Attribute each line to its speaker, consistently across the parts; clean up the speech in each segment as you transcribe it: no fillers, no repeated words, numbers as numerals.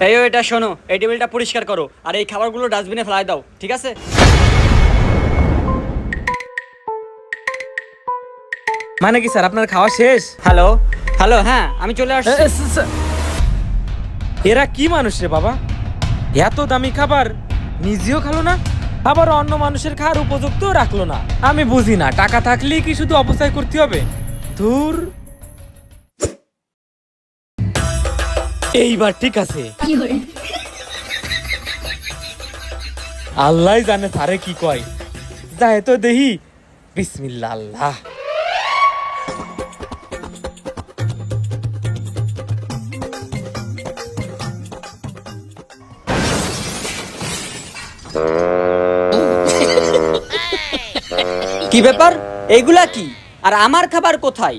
Speaker 1: এটা শোনো, এই টেবিলটা পরিষ্কার করো আর এই খাবারগুলো ডাস্টবিনে ফেলাই দাও, ঠিক আছে?
Speaker 2: মানে কি স্যার, আপনার খাওয়া শেষ?
Speaker 1: হ্যালো হ্যালো, হ্যাঁ আমি চলে আসছি।
Speaker 2: এরা কি মানুষ রে বাবা, এত দামি খাবার নিজেও খালো না, আবার অন্য মানুষের খাওয়ার উপযুক্ত রাখলো না। আমি বুঝি না, টাকা থাকলেই কি শুধু অপচয় করতে হবে? ধুর। এইবার ঠিক আছে। আল্লাহ জানে তারে কি কয়। যায় তো দেহি। বিসমিল্লাহ আল্লাহ।
Speaker 1: কি ব্যাপার, এইগুলা কি? আর আমার খাবার কোথায়?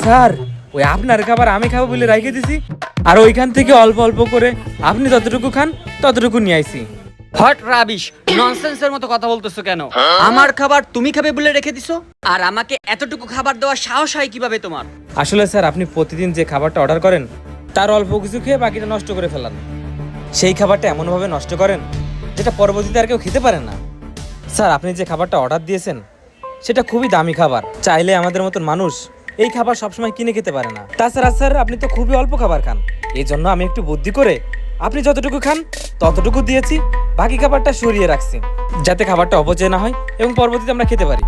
Speaker 2: স্যার, ওই আপনার খাবার আমি খাবো বলে রেখে দিছি, আর ওইখান থেকে অল্প অল্প করে আপনি যতটুকু খান ততটুকু নিয়ে আইছি।
Speaker 1: হট রাবিশ, ননসেন্সের মতো কথা বলতেছো কেন? আমার খাবার তুমি খাবে বলে রেখে দিছো, আর আমাকে এতটুকু খাবার দেওয়ার সাহস হয় কিভাবে তোমার?
Speaker 2: আসলে স্যার, আপনি প্রতিদিন যে খাবারটা অর্ডার করেন তার অল্প কিছু খেয়ে বাকিটা নষ্ট করে ফেলান। সেই খাবারটা এমনভাবে নষ্ট করেন যেটা পরবর্তীতে আর কেউ খেতে পারে না। স্যার, আপনি যে খাবারটা অর্ডার দিয়েছেন সেটা খুবই দামি খাবার, চাইলে আমাদের মতন মানুষ এই খাবার সবসময় কিনে খেতে পারে না। তাছাড়া স্যার, আপনি তো খুবই অল্প খাবার খান, এই জন্য আমি একটু বুদ্ধি করে আপনি যতটুকু খান ততটুকু দিয়েছি, বাকি খাবারটা সরিয়ে রাখছি যাতে খাবারটা অপচয় না হয় এবং পরবর্তীতে আমরা খেতে পারি।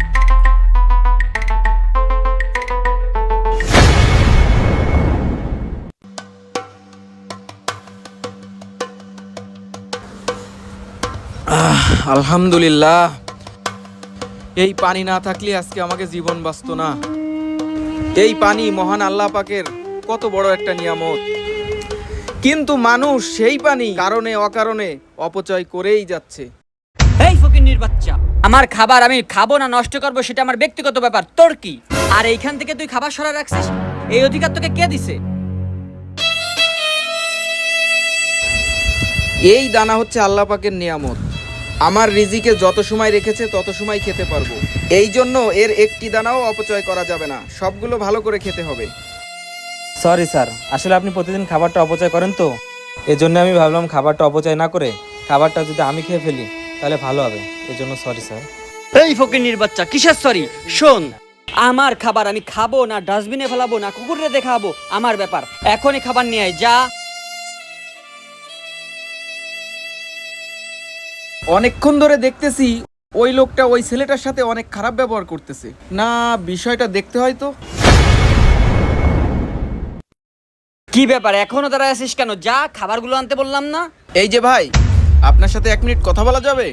Speaker 3: আলহামদুলিল্লাহ, এই পানি না থাকলে আজকে আমাকে জীবন বাঁচতো না। এই পানি মহান আল্লাহ পাকের কত বড় একটা নিয়ামত, কিন্তু মানুষ সেই পানি কারণে অকারণে অপচয় করেই যাচ্ছে।
Speaker 1: এই ফকিন্নির বাচ্চা, আমার খাবার আমি খাবো না নষ্ট করবো সেটা আমার ব্যক্তিগত ব্যাপার, তোর কি? আর এইখান থেকে তুই খাবার সরা রাখছিস, এই অধিকার তোকে কে দিছে?
Speaker 3: এই দানা হচ্ছে আল্লাহ পাকের নিয়ামত, আমার রিজিকে যত সময় রেখেছে তত সময় খেতে পারবো। এই জন্য এর একটি দানাও অপচয় করা যাবে না, সবগুলো ভালো করে খেতে হবে।
Speaker 2: সরি স্যার, আসলে আপনি প্রতিদিন খাবারটা অপচয় করেন তো, এজন্য আমি ভাবলাম খাবারটা অপচয় না করে খাবারটা যদি আমি খেয়ে ফেলি তাহলে ভালো হবে, এজন্য সরি স্যার।
Speaker 1: এই ফকিন্নির বাচ্চা, কিসের সরি? শোন, আমার খাবার আমি খাবো না ডাস্টবিনে ফেলাবো না কুকুরে দেখাবো, আমার ব্যাপার। এখনই খাবার নিয়ে আয়, যা।
Speaker 3: অনেকক্ষণ ধরে দেখতেছি ওই লোকটা ওই ছেলেটার সাথে অনেক খারাপ ব্যবহার করতেছে, না বিষয়টা দেখতে হয় তো।
Speaker 1: কি ব্যাপার, এখনো দাঁড়ায় আছিস কেন? যা, খাবারগুলো আনতে বললাম না?
Speaker 3: এই যে ভাই, আপনার সাথে 1 মিনিট কথা বলা যাবে?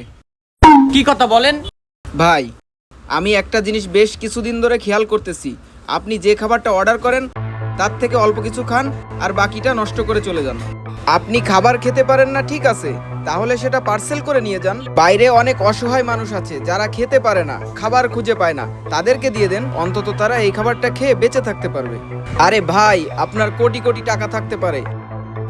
Speaker 1: কি কথা বলেন?
Speaker 3: ভাই, আমি একটা জিনিস বেশ কিছুদিন ধরে খেয়াল করতেছি, আপনি যে খাবারটা অর্ডার করেন তার থেকে অল্প কিছু খান আর বাকিটা নষ্ট করে চলে যান। আপনি খাবার খেতে পারেন না ঠিক আছে, তাহলে সেটা পার্সেল করে নিয়ে যান। বাইরে অনেক অসহায় মানুষ আছে যারা খেতে পারে না, খাবার খুঁজে পায় না, তাদেরকে দিয়ে দেন, অন্তত তারা এই খাবারটা খেয়ে বেঁচে থাকতে পারবে। আরে ভাই, আপনার কোটি কোটি টাকা থাকতে পারে,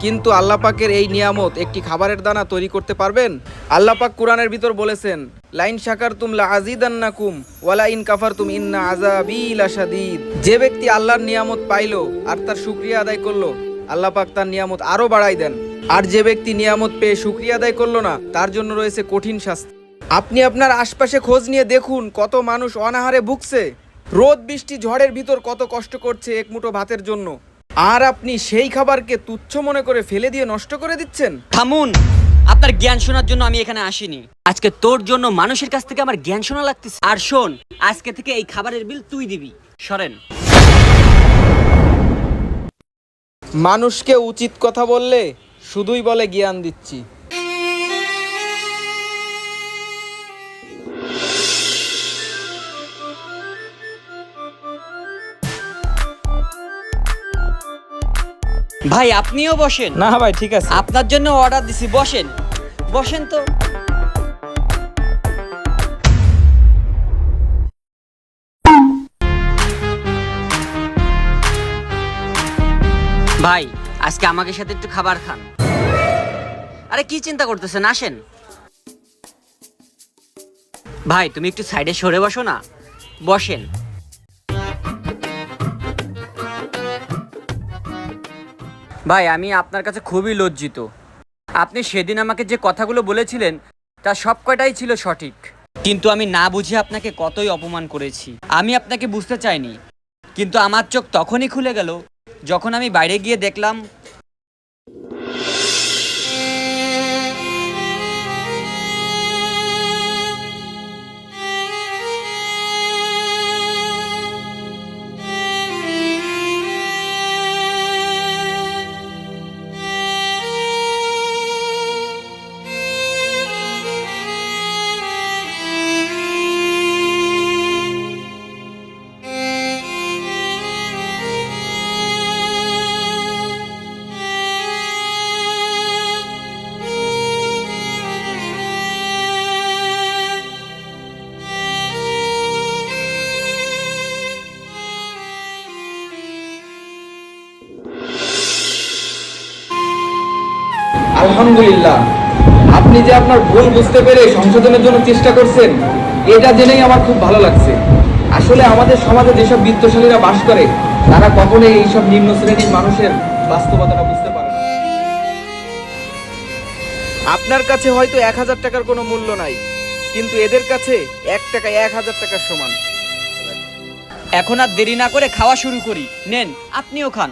Speaker 3: কিন্তু আল্লাহ পাকের এই নিয়ামত একটি খাবারের দানা তৈরি করতে পারবেন? আল্লাহ পাক কোরআনের ভিতর বলেছেন, লাইন শাকারতুম লাআযীদান্নাকুম ওয়া লাইন কাফারতুম ইন্না আযাবী লাশাদীদ। যে ব্যক্তি আল্লাহর নিয়ামত পাইলো আর তার শুকরিয়া আদায় করলো, আল্লাহ পাক তার নিয়ামত আরো বাড়াই দেন। আর যে ব্যক্তি নিয়ামত পেয়ে শুকরিয়া আদায় করলো না, তার জন্য রয়েছে কঠিন শাস্তি। আপনি আপনার আশপাশে খোঁজ নিয়ে দেখুন, কত মানুষ অনাহারে ভুগছে, রোদ বৃষ্টি ঝড়ের ভিতর কত কষ্ট করছে এক মুঠো ভাতের জন্য, আর আপনি সেই খাবারকে তুচ্ছ মনে করে ফেলে দিয়ে নষ্ট করে দিচ্ছেন।
Speaker 1: থামুন, আপনার জ্ঞান শোনার জন্য আমি এখানে আসিনি। আজকে তোর জন্য মানুষের কাছ থেকে আমার জ্ঞান শোনা লাগতেছে। আর শোন, আজকে থেকে এই খাবারের বিল তুই দিবি। সরেন।
Speaker 3: মানুষকে উচিত কথা বললে শুধুই বলে জ্ঞান দিচ্ছি।
Speaker 1: ভাই, আপনিও বসেন।
Speaker 2: না ভাই, ঠিক আছে।
Speaker 1: আপনার জন্য অর্ডার দিছি, বসেন। বসেন তো। ভাই, আজকে আমাকে সাথে একটু খাবার খান। আরে কি চিন্তা করতেছেন, আসেন। ভাই, তুমি একটু সাইডে সরে বসো না, বসেন। ভাই আমি আপনার কাছে খুবই লজ্জিত। আপনি সেদিন আমাকে যে কথাগুলো বলেছিলেন তা সব কয়টাই ছিল সঠিক, কিন্তু আমি না বুঝে আপনাকে কতই অপমান করেছি। আমি আপনাকে বুঝতে চাইনি, কিন্তু আমার চোখ তখনই খুলে গেল যখন আমি বাইরে গিয়ে দেখলাম
Speaker 3: আলহামদুলিল্লাহ, আপনি যে আপনার ভুল বুঝতে পেরে সংশোধনের জন্য চেষ্টা করছেন, এটা জেনেই আমার খুব ভালো লাগছে। আসলে আমাদের সমাজে যেসব বিত্তশালীরা বাস করে তারা কখনোই এইসব নিম্ন শ্রেণীর মানুষের বাস্তবতাটা বুঝতে পারে না। আপনার কাছে হয়তো 1000 টাকার কোনো মূল্য নাই, কিন্তু এদের কাছে 1 টাকা 1000 টাকার সমান।
Speaker 1: এখন আর দেরি না করে খাওয়া শুরু করি। নেন, আপনিও খান।